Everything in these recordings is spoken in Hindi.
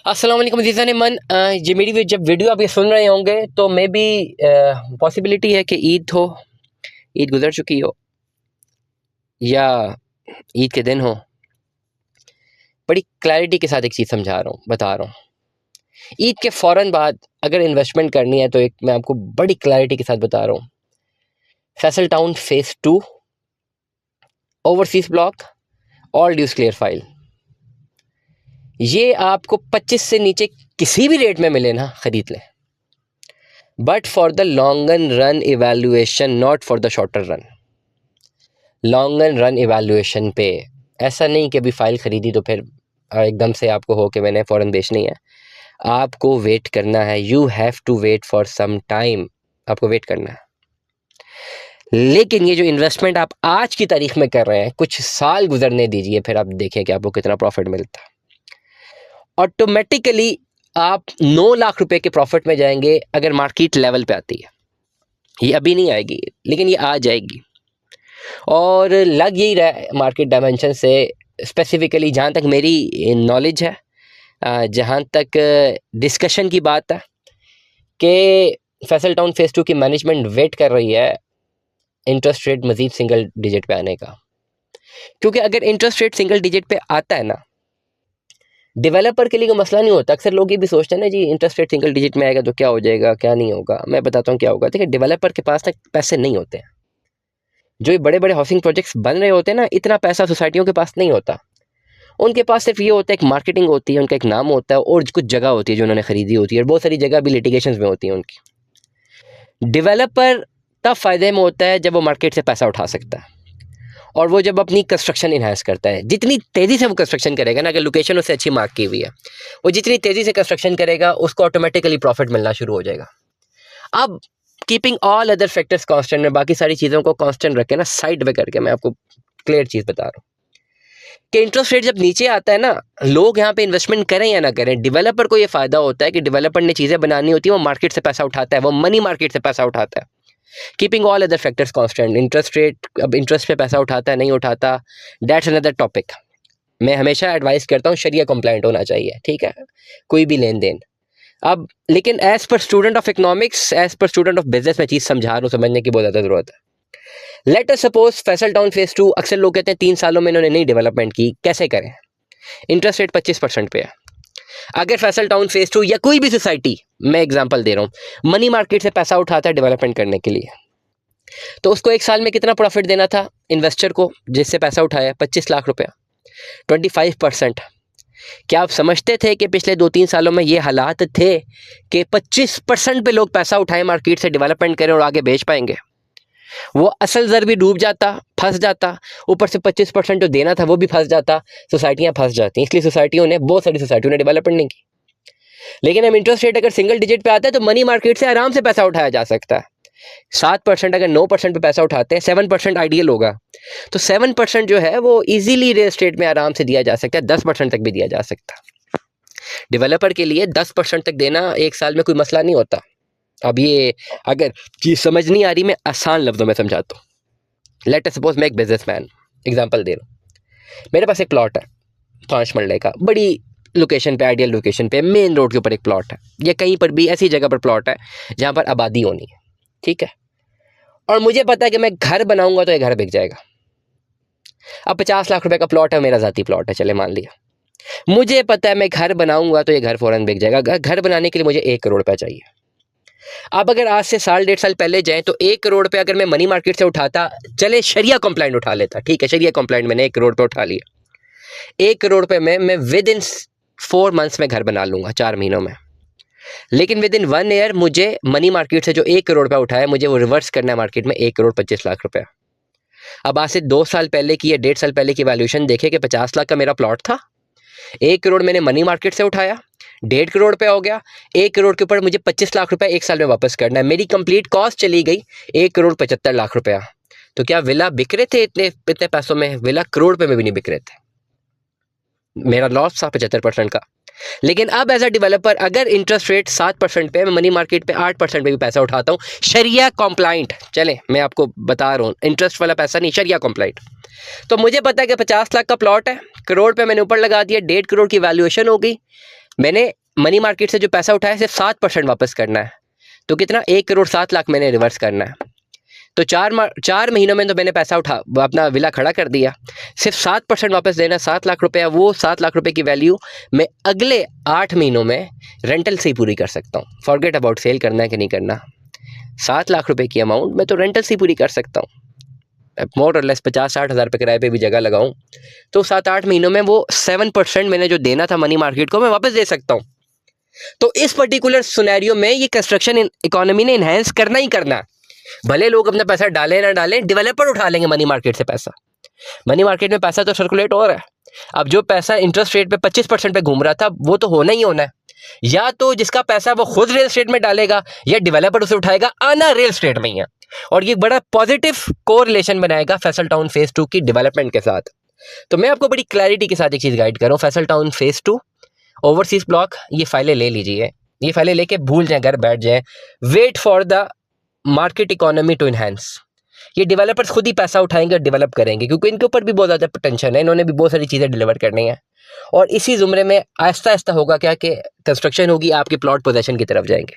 अस्सलाम वालेकुम अज़ीज़ान मन। ये मेरी जब वीडियो आप ये सुन रहे होंगे तो मे बी पॉसिबिलिटी है कि ईद हो, ईद गुज़र चुकी हो या ईद के दिन हो। बड़ी क्लैरिटी के साथ एक चीज़ बता रहा हूँ। ईद के फ़ौरन बाद अगर इन्वेस्टमेंट करनी है तो एक मैं आपको बड़ी क्लैरिटी के साथ बता रहा हूँ। Faisal town phase 2 overseas block, all dues clear file. ये आपको 25 से नीचे किसी भी रेट में मिले ना, ख़रीद लें, but for the longer run evaluation, not for the shorter run. Longer run evaluation पे ऐसा नहीं कि अभी फ़ाइल ख़रीदी तो फिर एकदम से आपको हो कि मैंने फ़ौरन बेचनी है। आपको वेट करना है, you have to wait for some time, आपको वेट करना है। लेकिन ये जो इन्वेस्टमेंट आप आज की तारीख में कर रहे हैं, कुछ साल गुजरने दीजिए, फिर आप देखें कि आपको कितना प्रॉफिट मिलता है। ऑटोमेटिकली आप 9 लाख रुपए के प्रॉफिट में जाएंगे अगर मार्केट लेवल पे आती है। ये अभी नहीं आएगी लेकिन ये आ जाएगी। और लग यही रहा है मार्केट डायमेंशन से, स्पेसिफिकली जहाँ तक मेरी नॉलेज है, जहाँ तक डिस्कशन की बात है कि फैसल टाउन फ़ेज़ 2 की मैनेजमेंट वेट कर रही है इंटरेस्ट रेट मज़ीद सिंगल डिजिट पे आने का। क्योंकि अगर इंटरेस्ट रेट सिंगल डिजिट पे आता है ना, डेवलपर के लिए कोई मसला नहीं होता। अक्सर लोग ये भी सोचते हैं ना जी इंटरेस्ट रेट सिंगल डिजिट में आएगा तो क्या हो जाएगा, क्या नहीं होगा। मैं बताता हूँ क्या होगा। देखिए, डेवलपर के पास ना पैसे नहीं होते हैं। जो ये बड़े बड़े हाउसिंग प्रोजेक्ट्स बन रहे होते हैं ना, इतना पैसा सोसाइटियों के पास नहीं होता। उनके पास सिर्फ ये होता है, एक मार्केटिंग होती है, उनका एक नाम होता है और कुछ जगह होती है जो उन्होंने खरीदी होती है, और बहुत सारी जगह भी लिटिगेशंस में होती है उनकी। डेवलपर तब फ़ायदे में होता है जब वो मार्केट से पैसा उठा सकता है, और वो जब अपनी कंस्ट्रक्शन इन्हांस करता है। जितनी तेज़ी से वो कंस्ट्रक्शन करेगा ना, अगर लोकेशन उससे अच्छी मार्क की हुई है, वो जितनी तेज़ी से कंस्ट्रक्शन करेगा उसको ऑटोमेटिकली प्रॉफिट मिलना शुरू हो जाएगा। अब keeping all other factors constant में, बाकी सारी चीज़ों को कांस्टेंट रख के ना, साइड में करके मैं आपको क्लियर चीज़ बता रहा हूँ कि इंटरेस्ट रेट जब नीचे आता है ना, लोग यहाँ पे इन्वेस्टमेंट करें या ना करें, डेवलपर को ये फ़ायदा होता है कि डेवलपर ने चीज़ें बनानी होती है, वो मार्केट से पैसा उठाता है, वो मनी मार्केट से पैसा उठाता है। Keeping all other factors constant, interest rate अब इंटरेस्ट पे पैसा उठाता है नहीं उठाता, दैट्स अनदर टॉपिक। मैं हमेशा एडवाइस करता हूँ शरिया कंप्लाइंट होना चाहिए, ठीक है, कोई भी लेन देन। अब लेकिन as per student of economics, as per student of business, मैं चीज़ समझा रहा हूँ, समझने की बहुत ज़्यादा ज़रूरत है। Let us suppose Faisal town phase 2, अक्सर लोग कहते हैं 3 सालों में इन्होंने नई डेवलपमेंट की, कैसे करें? इंटरेस्ट रेट 25% पे है। अगर फैसल टाउन फ़ेज़ 2 या कोई भी सोसाइटी, मैं एग्जांपल दे रहा हूँ, मनी मार्केट से पैसा उठाता है डेवलपमेंट करने के लिए, तो उसको एक साल में कितना प्रॉफिट देना था इन्वेस्टर को जिससे पैसा उठाया? 25 लाख रुपया, 25%। क्या आप समझते थे कि पिछले 2-3 सालों में ये हालात थे कि 25% पे लोग पैसा उठाए मार्केट से, डेवलपमेंट करें और आगे बेच पाएंगे? वो असल ज़र भी डूब जाता, फंस जाता, ऊपर से 25% जो देना था वो भी फंस जाता, सोसाइटियाँ फंस जाती। इसलिए सोसाइटियों ने, बहुत सारी सोसाइटियों ने डेवलपमेंट नहीं की। लेकिन अब इंटरेस्ट रेट अगर सिंगल डिजिट पे आता है तो मनी मार्केट से आराम से पैसा उठाया जा सकता है। 7% अगर 9% पे पैसा उठाते हैं, 7% आइडियल होगा, तो 7% जो है वो इजीली रियल एस्टेट में आराम से दिया जा सकता है, 10% तक भी दिया जा सकता है। डेवलपर के लिए 10% तक देना एक साल में कोई मसला नहीं होता। अब ये अगर चीज़ समझ नहीं आ रही, मैं आसान लफ्ज़ों में समझाता हूँ। लेट अस सपोज मैं एक बिजनेसमैन, एग्जांपल दे रहा हूँ। मेरे पास एक प्लॉट है 5 मरले का, बड़ी लोकेशन पे, आइडियल लोकेशन पे, मेन रोड के ऊपर एक प्लॉट है, या कहीं पर भी ऐसी जगह पर प्लॉट है जहाँ पर आबादी होनी है, ठीक है। और मुझे पता है कि मैं घर बनाऊंगा तो ये घर बिक जाएगा। अब 50 लाख रुपए का प्लॉट है, मेरा ज़ाती प्लॉट है, चले मान लिया। मुझे पता है मैं घर बनाऊंगा तो ये घर फ़ौरन बिक जाएगा। घर बनाने के लिए मुझे 1 करोड़ रुपया चाहिए। अब अगर आज से साल 1.5 साल पहले जाएं तो 1 करोड़ पे अगर मैं मनी मार्केट से उठाता, चले शरिया कंप्लाइंट उठा लेता, ठीक है, शरिया कंप्लाइंट मैंने 1 करोड़ पे उठा लिया। 1 करोड़ पे मैं विद इन 4 मंथ्स में घर बना लूँगा, 4 महीनों में। लेकिन विद इन 1 ईयर मुझे मनी मार्केट से जो 1 करोड़ रुपया उठाया, मुझे वो रिवर्स करना है मार्केट में 1 करोड़ 25 लाख रुपया। अब आज से 2 साल पहले की या 1.5 साल पहले की वैल्यूएशन देखे कि 50 लाख का मेरा प्लॉट था, 1 करोड़ मैंने मनी मार्केट से उठाया, 1.5 करोड़ पे हो गया। 1 करोड़ के ऊपर मुझे 25 लाख रुपया 1 साल में वापस करना है। मेरी कंप्लीट कॉस्ट चली गई 1 करोड़ 75 लाख रुपया। तो क्या विला बिक रहे थे इतने पैसों में? विला करोड़ रुपए में भी नहीं बिक रहे थे। मेरा लॉस था 75% का। लेकिन अब एज अ डेवलपर अगर इंटरेस्ट रेट 7% पे, मैं मनी मार्केट पे 8% पे भी पैसा उठाता हूँ, शरिया कंप्लाइंट, चले मैं आपको बता रहा हूँ, इंटरेस्ट वाला पैसा नहीं, शरिया कंप्लाइंट, तो मुझे पता है कि 50 लाख का प्लॉट है, करोड़ पे मैंने ऊपर लगा दिया, 1.5 करोड़ की वैल्यूएशन हो गई, मैंने मनी मार्केट से जो पैसा उठाया सिर्फ 7% वापस करना है, तो कितना 1,07,00,000 मैंने रिवर्स करना है। तो 4 महीनों में तो मैंने पैसा अपना विला खड़ा कर दिया, सिर्फ 7% वापस देना, 7 लाख रुपया। वो 7 लाख रुपए की वैल्यू मैं अगले 8 महीनों में रेंटल से ही पूरी कर सकता हूँ। फॉरगेट अबाउट सेल करना है कि नहीं करना, 7 लाख रुपए की अमाउंट मैं तो रेंटल से ही पूरी कर सकता हूँ। मोर और लेस 50-60 हज़ार रुपये किराए पे भी जगह लगाऊं तो 7-8 महीनों में वो 7% मैंने जो देना था मनी मार्केट को मैं वापस दे सकता हूँ। तो इस पर्टिकुलर सिनेरियो में ये कंस्ट्रक्शन इकोनॉमी ने इन्हेंस करना ही करना है। भले लोग अपना पैसा डालें ना डालें, डेवलपर उठा लेंगे मनी मार्केट से पैसा। मनी मार्केट में पैसा तो सर्कुलेट हो रहा है। अब जो पैसा इंटरेस्ट रेट पे 25% पे घूम रहा था वो तो होना ही होना है। या तो जिसका पैसा वो खुद रियल एस्टेट में डालेगा या डेवलपर उसे उठाएगा, आना रियल एस्टेट में ही है। और ये बड़ा पॉजिटिव कोरिलेशन बनाएगा फैसल टाउन फेज 2 की डेवलपमेंट के साथ। तो मैं आपको बड़ी क्लैरिटी के साथ एक चीज़ गाइड कर रहा हूँ, Faisal town phase 2 overseas block, ये फाइलें ले लीजिए, ये फाइलें लेके भूल जाएं, घर बैठ जाएं, wait for the market economy to enhance. ये डेवलपर्स खुद ही पैसा उठाएंगे और डेवलप करेंगे, क्योंकि इनके ऊपर भी बहुत ज़्यादा पोटेंशियल है, इन्होंने भी बहुत सारी चीज़ें डिलीवर करनी है। और इसी ज़ुमरे में आहिस्ता आहिस्ता होगा क्या कि कंस्ट्रक्शन होगी, आपके प्लॉट पोजेशन की तरफ जाएंगे।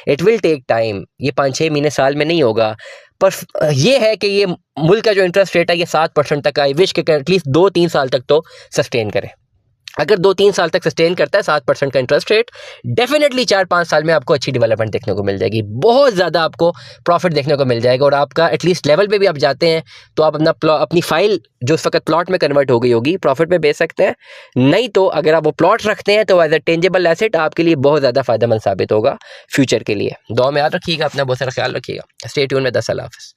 इट विल टेक टाइम, ये 5-6 महीने साल में नहीं होगा। पर ये है कि ये मुल्क का जो इंटरेस्ट रेट है ये 7% तक का, आई विश के एटलीस्ट 2-3 साल तक तो सस्टेन करे। अगर 2-3 साल तक सस्टेन करता है 7% का इंटरेस्ट रेट, डेफिनेटली 4-5 साल में आपको अच्छी डेवलपमेंट देखने को मिल जाएगी, बहुत ज़्यादा आपको प्रॉफिट देखने को मिल जाएगा। और आपका एटलीस्ट लेवल पे भी आप जाते हैं तो आप अपनी फाइल जो उस वक्त प्लॉट में कन्वर्ट हो गई होगी प्रॉफिट में बेच सकते हैं। नहीं तो अगर आप वो प्लॉट रखते हैं तो एज अ टेंजेबल एसेट आपके लिए बहुत ज़्यादा फायदेमंद साबित होगा फ्यूचर के लिए। दुआ में याद रखिएगा, अपना बहुत सारा ख्याल रखिएगा। स्टे ट्यून में 10 अल्लाह हाफ़िज़।